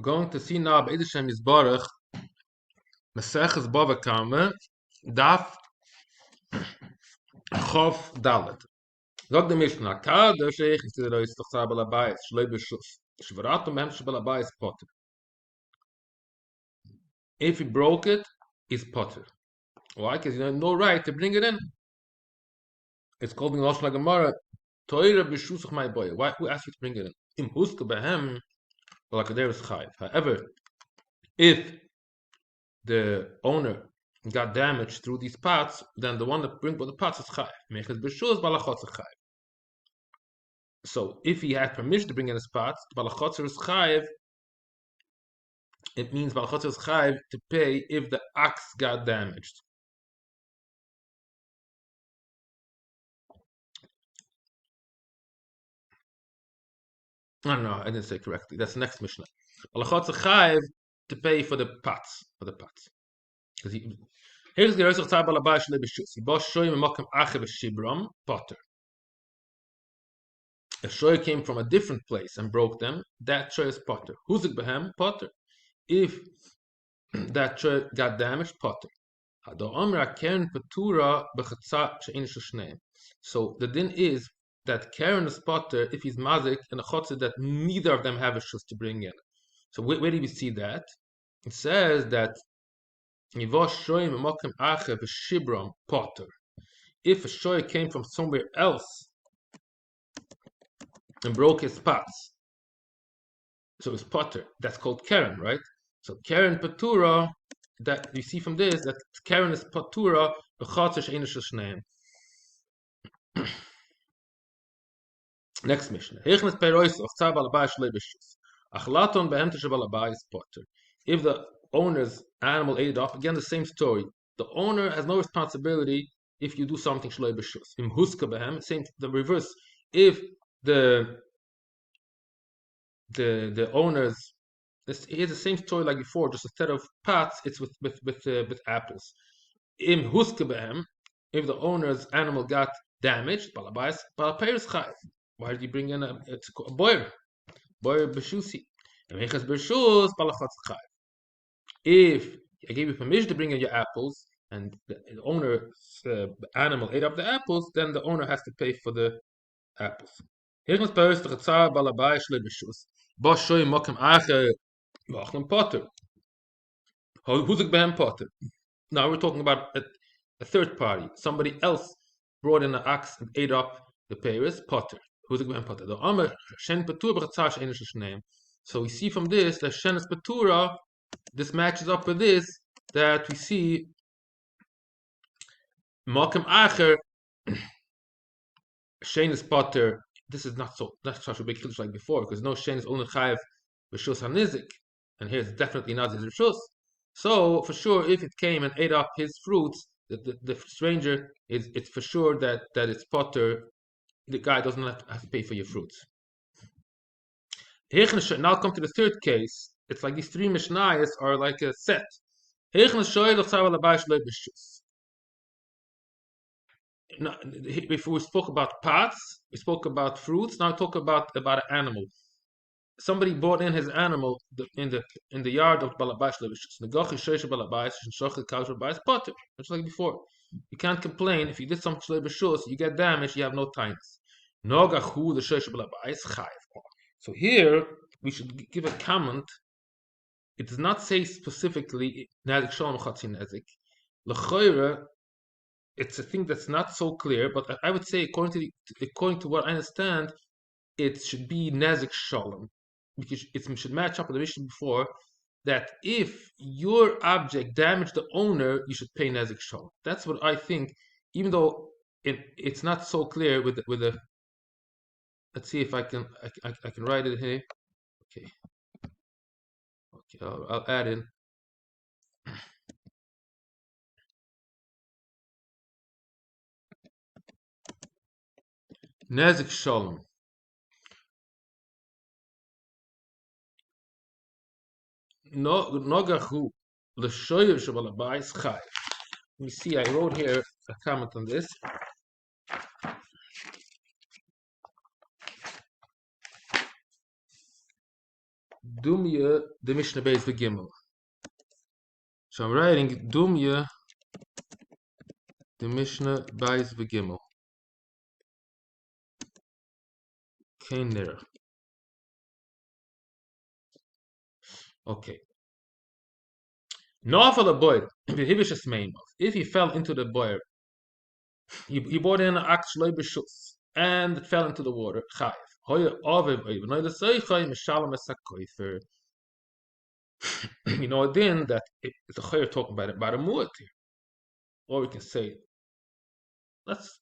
We're going to see now B'Eid Hashem Yisbarach Maseches Bava Kama Daf Chof Dalet. Zog the Mishnah Ka der Sheikh is the Reis Tachsar Balabayis Shloi B'Shus Shvaratum Hem Shebalabayis Potter. If he broke it, he's Potter. Why? Because you have no right to bring it in. It's called in Lashon Gemara Toira B'Shusach My Boy. Why? Who asked you to bring it in? Im Huska Behem Balakader is Chayiv. However, if the owner got damaged through these pots, then the one that brings the pots is chayiv. Meches b'shus balachotzer chayiv. So if he had permission to bring in his pots, balachotzer is chayiv. It means balachotzer is chayiv to pay if the ox got damaged. No, I didn't say correctly. That's the next Mishnah. Balachotzer chayiv to pay for the pots. Because here's the Reisach Tzar Balabai Shlei B'Shus. He bought shoyim Mokem Achev Shibram Potter. A shoy came from a different place and broke them. That shoy is Potter. Huzik Behem Potter. If that shoy got damaged, Potter. So the din is that Karen is Potter if he's mazik and a chotzer that neither of them have a shus to bring in. So where do we see that? It says that if a shoy came from somewhere else and broke his pots, so it's Potter. That's called Karen, right? So Karen Patura, that you see from this, that Karen is Patura, next Mishnah. If the owner's animal ate it off, again the same story. The owner has no responsibility if you do something shloi b'shus. Im huska behem, same the reverse. If the owners, here's the same story like before, just instead of pots, it's with apples. Im huska behem, if the owner's animal got damaged, balabais balapayers chayiv. Why did you bring in a boyer b'shusi? And mechas b'shus balachotz chayiv. If I gave you permission to bring in your apples, and the owner's animal ate up the apples, then the owner has to pay for the apples. Now we're talking about a third party. Somebody else brought in an ox and ate up the payers, Potter. So we see from this that Shenes Patura, this matches up with this, that we see Malcolm Acher, Shenes Potter. This is not such a big chiddush like before, because no Shenes only chayav b'shus hanizik, and here it's definitely not his b'shus. So for sure, if it came and ate up his fruits, the stranger it's for sure that it's Potter. The guy doesn't have to pay for your fruits. Now come to the third case. It's like these three Mishnayos are like a set. Before we spoke about pots, we spoke about fruits. Now we talk about an animal. Somebody brought in his animal in the yard of Balabais Levishus. Just like before. You can't complain if you did something Shlei you get damaged, you have no tinus. So here we should give a comment. It does not say specifically Nazik Shalom Chatzi Nezik. L'choire, it's a thing that's not so clear, but I would say according to what I understand, it should be Nazik Shalom, because it should match up with the mission before that if your object damaged the owner, you should pay Nazik Shalom. That's what I think, even though it's not so clear with the. Let's see if I can write it here. Okay, I'll add in. Nazik Shalom. Nogachu l'shoyev shebalabayis chayiv. Let me see. I wrote here a comment on this. Dumya the Mishnah Beis V'Gimel. So I'm writing Dumya the Mishnah Beis V'Gimel. Kein. Okay. Nafal a boy, if he fell into the boy, he brought in an axe b'shus and it fell into the water. Chayiv. You know, then that it's a chayyur talking about a mu'at here, or we can say, let's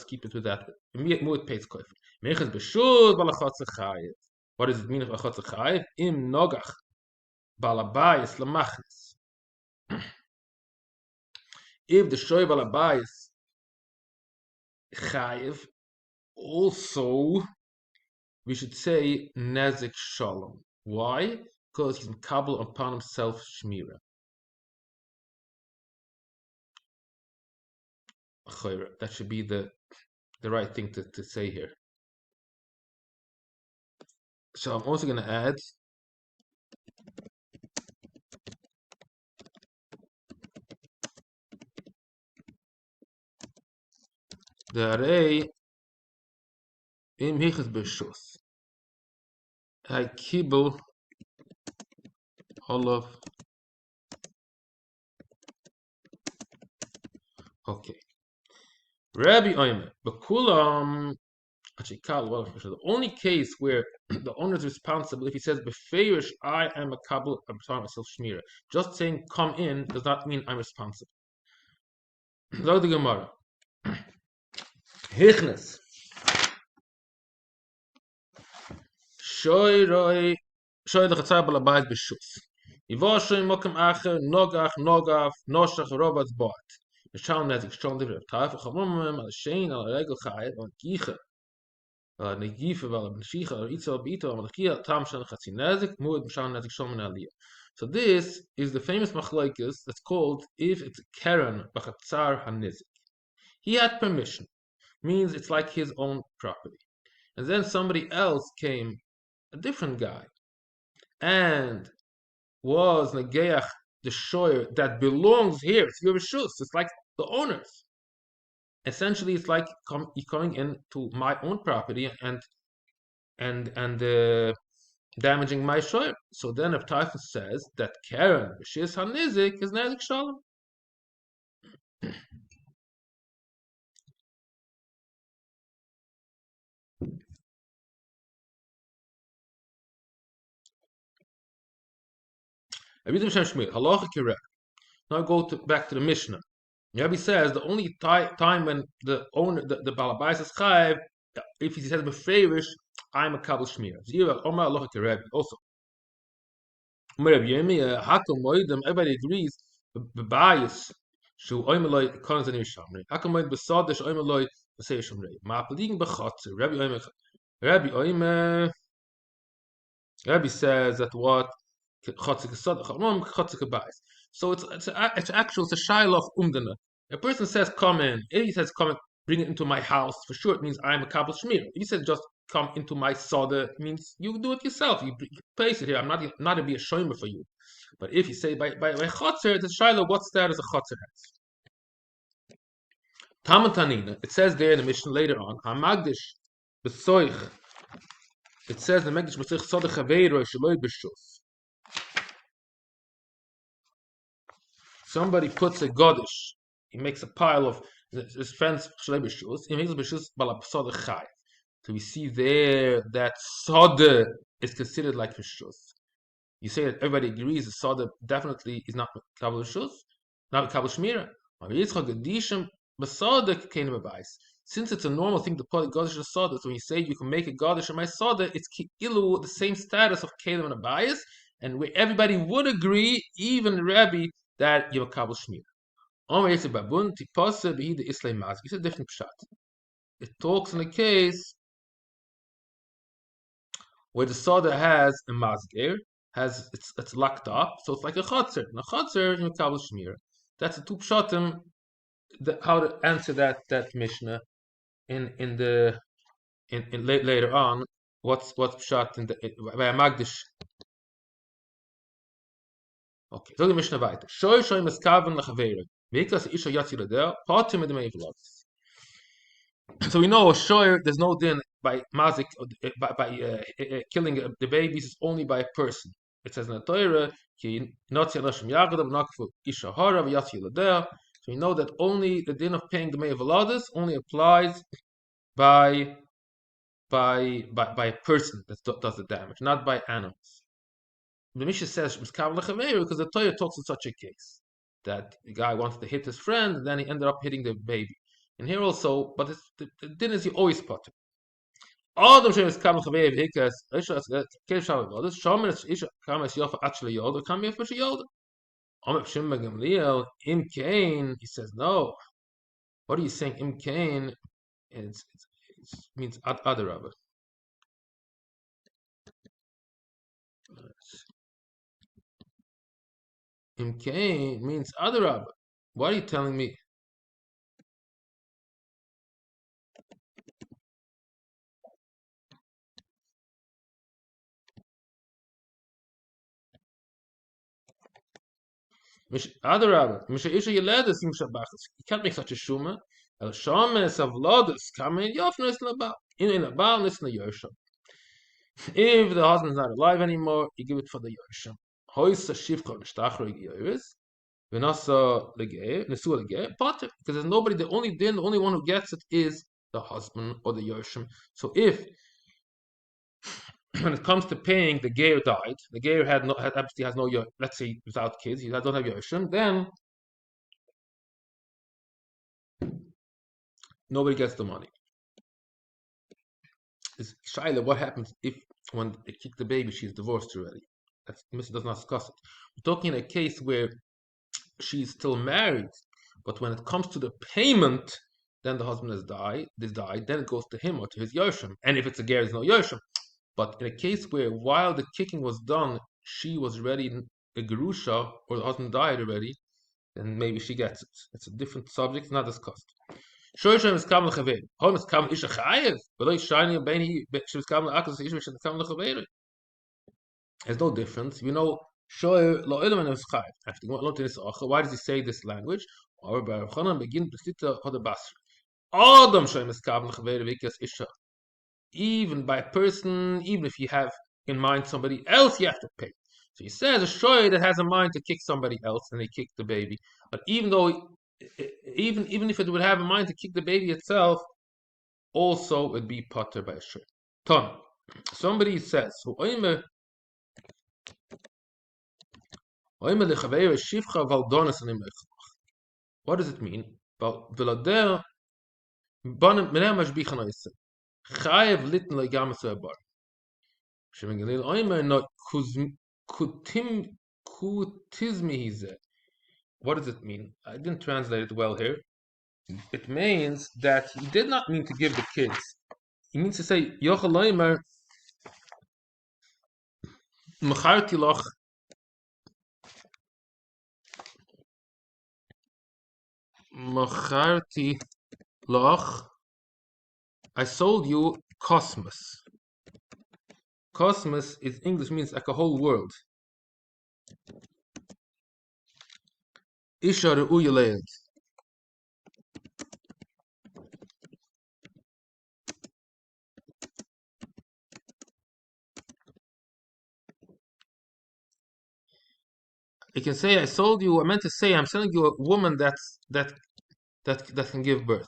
keep it with that. Mu'at pays koifer. Mechas b'shus balachatz chayiv. What does it mean if achatz chayiv? Im nogach balabayis lamachnis. If the shoy balabayis chayiv, also we should say nezik shalom. Why? Because he's makabel upon himself shmira. That should be the right thing to say here. So I'm also going to add the array im hichas b'shus. I kibel all of. Okay. Rabbi Oimer, b'kulam. The only case where the owner is responsible if he says befeirish I am a kabul myself shmira. Just saying come in does not mean I'm responsible. Zog the Gemara. Hichnes. Shoy the chatzar balabayis b'shus. Yivoshoy mokem acher nogach noshach robat's bot. Mishal nezik shon divrei taif uchamumim al shein al regel chayev al gicha. So this is the famous machlokes that's called if it's Keren b'chatzar hanizik. He had permission, means it's like his own property. And then somebody else came, a different guy, and was negeach the shoyer that belongs here. It's your reshus. It's like the owners. Essentially, it's like coming into my own property and damaging my shoyer. So then, if Taifus says that Karen Shis Hanizik is Nezik Shalom. Now go back to the Mishnah. Rabbi says the only time when the owner, the balabais is chayiv, if he says befeirish, I'm a kabel shmir. Also, everybody agrees. Bebayis shu oimeloi konas ani shamrei. Hakamoi besadish oimeloi besei shamrei. Ma'apligin bechatzer. Rabbi says that what chatzer kesad chatzer kebayis. So it's actual. It's a shiloh of umdana. A person says, come in. If he says, come in, bring it into my house, for sure it means I'm a kabel shmir. If he says, just come into my soda, it means you do it yourself. You place it here. I'm not to be a shomer for you. But if you say by chotzer, it's a shiloh, what status a chotzer has? Tamatanina, it says there in the Mishnah later on, Hamagdish b'soich, it says the Megdish b'soich soda chaveiro shaloi b'shus. Somebody puts a godish. He makes a pile of his friends' shlebishus. He makes a bishus balapsod chai. So we see there that soda is considered like bishus. You say that everybody agrees that soda definitely is not kabel bishus, not kabel shmira. Since it's a normal thing to put a godish in soda, so when you say you can make a godish in my soda, it's ki'ilu the same status of kelim and abayis, and where everybody would agree, even Rabbi, that you have a kabel shmira. It's a different pshat. It talks in a case where the soda has a mazger, it's locked up, so it's like a chotzer. And a chotzer, you kabel shmir. That's the two pshatim. How to answer that Mishnah in later on. What's pshat in the by a magdish Okay, so the Mishnah weiter. Shoy shoy meskaven lechavere. Because isha yatsi ledel, patim mit mei vlogs. So we know shoy there's no din by mazik killing the babies is only by a person. It says in the Torah, ki notzi anoshim yagadav nakfu isha hara v'yatsi ledel. So we know that only the din of paying the mei vlogs only applies by a person that does the damage, not by animals. The Mishnah says because the Torah talks in such a case that the guy wanted to hit his friend and then he ended up hitting the baby. And here also, but the din is you always potter. All the Mishnah is kavel chaveir v'hikas kev shavu yodas shomer isha kames yofa actually yoda kam yofa yoda. Amr Shimon ben Gamliel im kain, he says no. What are you saying im kain? It means other rabbi. Imkain means other rabbi. What are you telling me? Other rabbi. Misha Isha Yeledes im Shabbachas. You can't make such a shuma. El Shames Avlodes Kamen Yofnes Labal. In Labal, listen to Yersham. If the husband is not alive anymore, you give it for the Yersham. Hoysa Shivcha Nishtachro Yeris. Venasa Lege, Nesu Lege, Potter. Because there's nobody, the only one who gets it is the husband or the Yersham. So if when it comes to paying, the Geir died, the Geir obviously has no, let's say without kids, he doesn't have Yersham, then nobody gets the money. Shaila, what happens if when they kick the baby, she's divorced already? That's Mr. does not discuss it. We're talking in a case where she's still married, but when it comes to the payment, then the husband has died, then it goes to him or to his Yersham. And if it's a Geir, there's no Yersham. But in a case where while the kicking was done, she was already a Gerusha, or the husband died already, then maybe she gets it. It's a different subject, not discussed. There's no difference. You know, why does he say this language? Even by a person, even if you have in mind somebody else, you have to pay. So he says a shoy that has a mind to kick somebody else and they kick the baby. But even if it would have a mind to kick the baby itself, also it'd be potter by a shoy. Ton. Somebody says, what does it mean? Chayev litn legamas bar. Sheming Galil Oimer not kutizmi hize. What does it mean? I didn't translate it well here. It means that he did not mean to give the kids. He means to say Yochel Oimer Mecharti loch Mecharti loch. I sold you cosmos. Cosmos is English means like a whole world. Isha re'uya le'ed. You can say I sold you. I meant to say I'm selling you a woman that can give birth.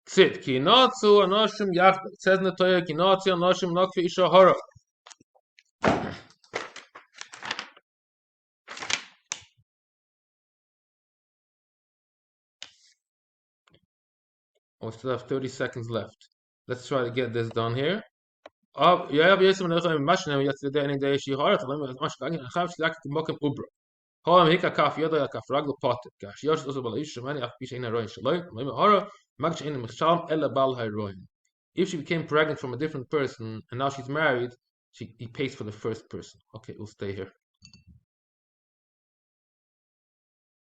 Sit ki notzu anoshim yachd. It says in the Torah ki notzu anoshim nokfi isha hara. We still have 30 seconds left. Let's try to get this done here. Yeah, Yosef and Echem Mashnem yesterday any day she hara. Tell me as much again. I have to mokem ubra. Holam hika kaf yoda kaf raglo potet. Gash Yosef also bala isha mani af bisha ina roin shaloi. Lema hara. If she became pregnant from a different person and now she's married, he pays for the first person. Okay, we'll stay here.